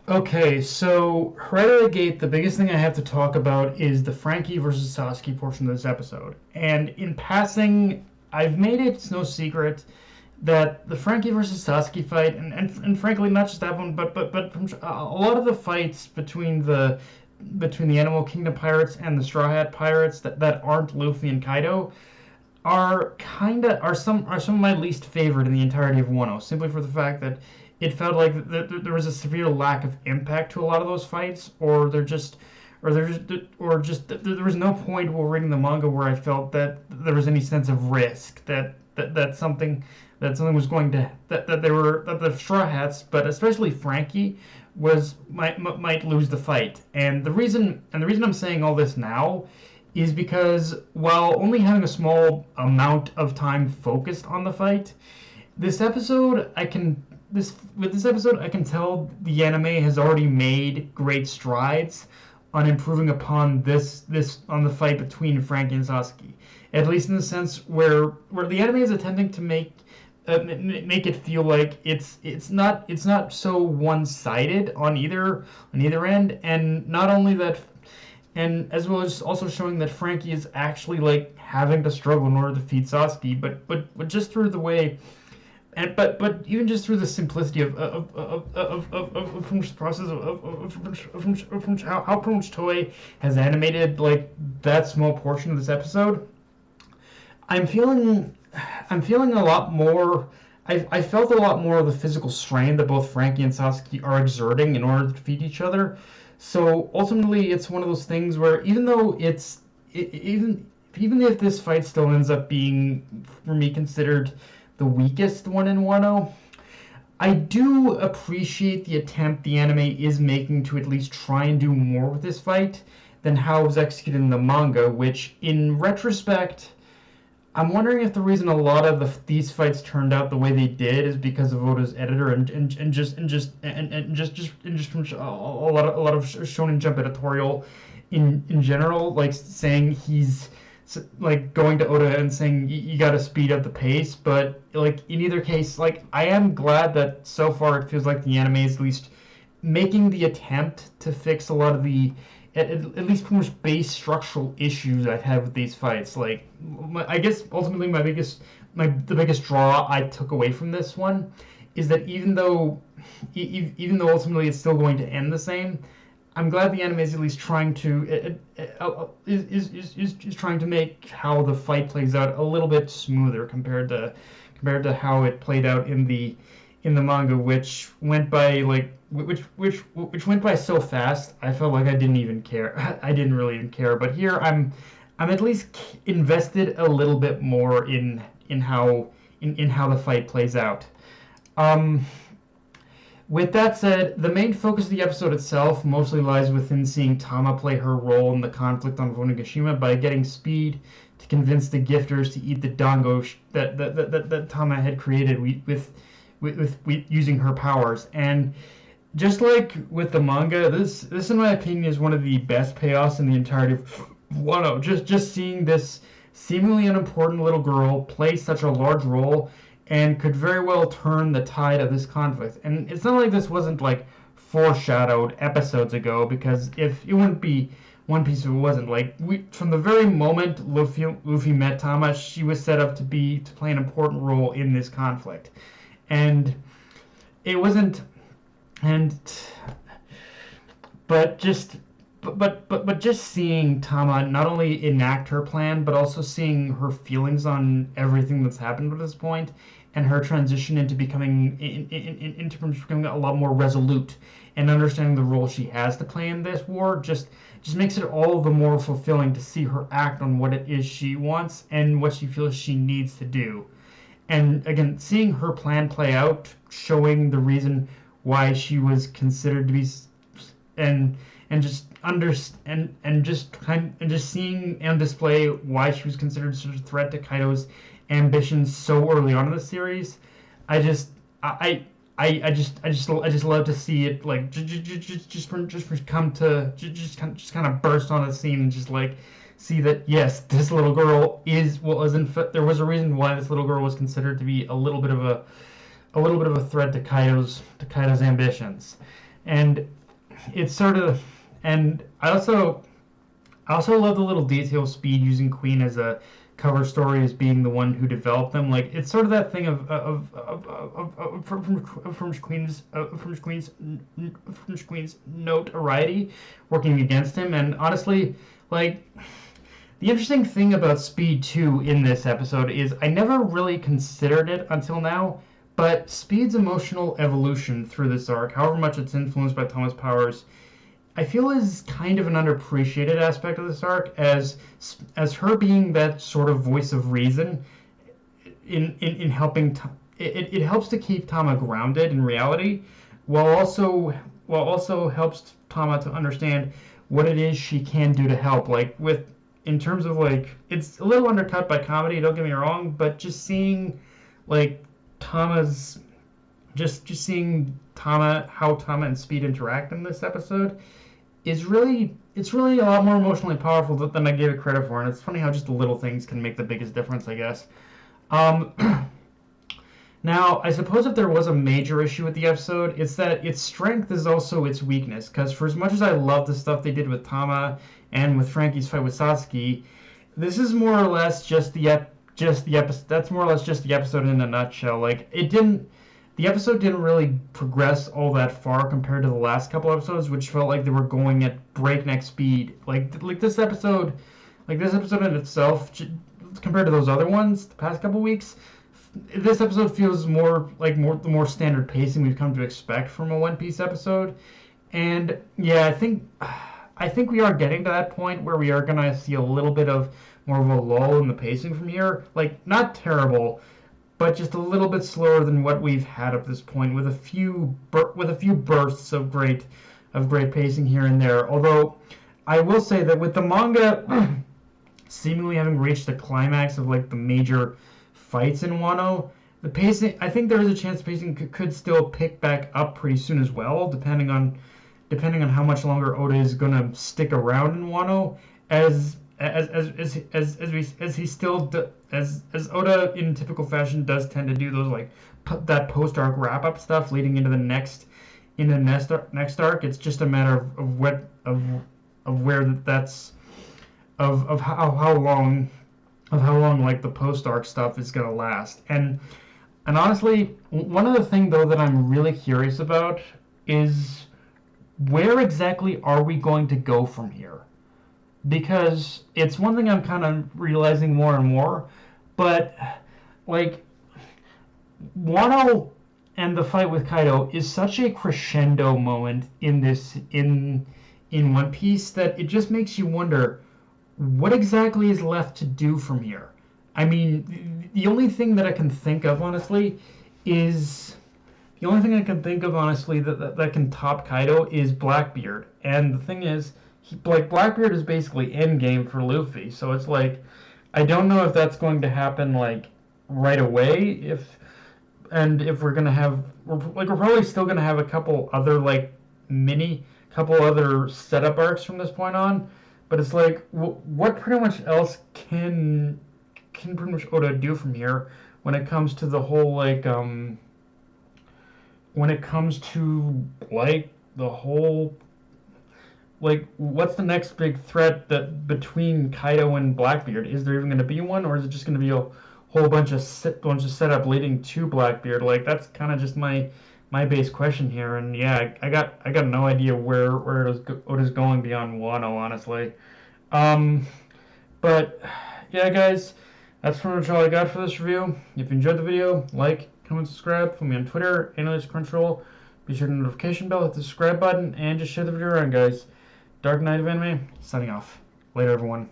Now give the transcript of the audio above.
Okay, so right out of the gate, the biggest thing I have to talk about is the Frankie versus Sasuke portion of this episode. And in passing, I've made it no secret that the Frankie versus Sasuke fight, and frankly, not just that one, but from, a lot of the fights between the Animal Kingdom pirates and the Straw Hat pirates that aren't Luffy and Kaido are some of my least favorite in the entirety of Wano, simply for the fact that it felt like there was a severe lack of impact to a lot of those fights, or there was no point while reading the manga where I felt that there was any sense of risk that something was going to that the Straw Hats, but especially Frankie, might lose the fight. And the reason I'm saying all this now is because while only having a small amount of time focused on the fight, this episode I can with this episode I can tell the anime has already made great strides on improving upon this on the fight between Frankie and Sasuke. At least in the sense where the anime is attempting to make it feel like it's not so one-sided on either end, and not only that, and as well as also showing that Frankie is actually like having to struggle in order to defeat Sasuke, but just through the way, and but even just through the simplicity of from just process from how Toei has animated like that small portion of this episode, I'm feeling I'm feeling a lot more. I felt a lot more of the physical strain that both Frankie and Sasuke are exerting in order to defeat each other. So ultimately, it's one of those things where even though even if this fight still ends up being for me considered the weakest one in Wano, I do appreciate the attempt the anime is making to at least try and do more with this fight than how it was executed in the manga, which in retrospect I'm wondering if the reason a lot of these fights turned out the way they did is because of Oda's editor and just from a lot of Shonen Jump editorial in general, like saying he's like going to Oda and saying you got to speed up the pace. But like in either case, like I am glad that so far it feels like the anime is at least making the attempt to fix a lot of at least pretty much base structural issues I've had with these fights. Like, I guess ultimately the biggest draw I took away from this one is that even though ultimately it's still going to end the same, I'm glad the anime is at least trying to is trying to make how the fight plays out a little bit smoother compared to how it played out in the manga, which went by like which went by so fast. I felt like I didn't even care. I didn't really even care. But here I'm at least invested a little bit more in how the fight plays out. Um, with that said, the main focus of the episode itself mostly lies within seeing Tama play her role in the conflict on Vonigashima by getting speed to convince the gifters to eat the dango that Tama had created with using her powers. And just like with the manga, this in my opinion is one of the best payoffs in the entirety of Wano. Just seeing this seemingly unimportant little girl play such a large role and could very well turn the tide of this conflict. And it's not like this wasn't like foreshadowed episodes ago, because if it wouldn't be One Piece if it wasn't. Like from the very moment Luffy met Tama, she was set up to play an important role in this conflict. And it wasn't and but just but just seeing Tama not only enact her plan, but also seeing her feelings on everything that's happened at this point, and her transition into becoming a lot more resolute and understanding the role she has to play in this war, just makes it all the more fulfilling to see her act on what it is she wants and what she feels she needs to do. And again, seeing her plan play out, showing the reason why she was considered to be, and and just under and just seeing and display why she was considered such a threat to Kaido's ambitions so early on in the series. I just I just love to see it, like just come to just kind of burst on the scene and just like see that yes, this little girl there was a reason why this little girl was considered to be a little bit of a threat to Kaido's ambitions. and it's sort of, and I also love the little detail of Speed using Queen as a cover story as being the one who developed them. Like it's sort of that thing from Queen's notoriety working against him, and honestly, like the interesting thing about Speed 2 in this episode is I never really considered it until now, but Speed's emotional evolution through this arc, however much it's influenced by Thomas' powers, I feel is kind of an underappreciated aspect of this arc, as her being that sort of voice of reason in helping it helps to keep Tama grounded in reality, while also helps Tama to understand what it is she can do to help. Like with in terms of like it's a little undercut by comedy, don't get me wrong, but just seeing like Tama's just seeing how Tama and Speed interact in this episode is really a lot more emotionally powerful than I gave it credit for, and it's funny how just the little things can make the biggest difference, I guess. Now, I suppose if there was a major issue with the episode, it's that its strength is also its weakness, because for as much as I love the stuff they did with Tama and with Frankie's fight with Sasuke, this is more or less just the episode. That's more or less just the episode in a nutshell. Like the episode didn't really progress all that far compared to the last couple episodes, which felt like they were going at breakneck speed. Like this episode in itself, compared to those other ones the past couple weeks, this episode feels more like the more standard pacing we've come to expect from a One Piece episode. And yeah, I think we are getting to that point where we are gonna see a little bit of more of a lull in the pacing from here. Like not terrible, but just a little bit slower than what we've had up this point, with a few bursts of great pacing here and there. Although I will say that with the manga seemingly having reached the climax of like the major fights in Wano, the pacing, I think there is a chance the pacing could still pick back up pretty soon as well, depending on how much longer Oda is gonna stick around in Wano, as Oda in typical fashion does tend to do those like that post arc wrap up stuff leading into the next arc. It's just a matter of how long like the post arc stuff is gonna last. And honestly, one other thing though that I'm really curious about is where exactly are we going to go from here? Because it's one thing I'm kind of realizing more and more, but like Wano and the fight with Kaido is such a crescendo moment in One Piece that it just makes you wonder what exactly is left to do from here. I mean, the only thing that I can think of honestly that can top Kaido is Blackbeard, and the thing is, Blackbeard is basically endgame for Luffy, so it's like I don't know if that's going to happen like right away. If we're gonna have we're probably still gonna have a couple other setup arcs from this point on, but it's like what pretty much else can pretty much Oda do from here when it comes to the whole what's the next big threat that between Kaido and Blackbeard? Is there even going to be one, or is it just going to be a whole bunch of setup leading to Blackbeard? Like that's kind of just my base question here. And yeah, I got no idea where Oda's going beyond Wano, honestly. But yeah, guys, that's pretty much all I got for this review. If you enjoyed the video, like, comment, subscribe. Follow me on Twitter, @Crunchyroll. Be sure to hit the notification bell, hit the subscribe button, and just share the video around, guys. Dark Knight of Anime, signing off. Later, everyone.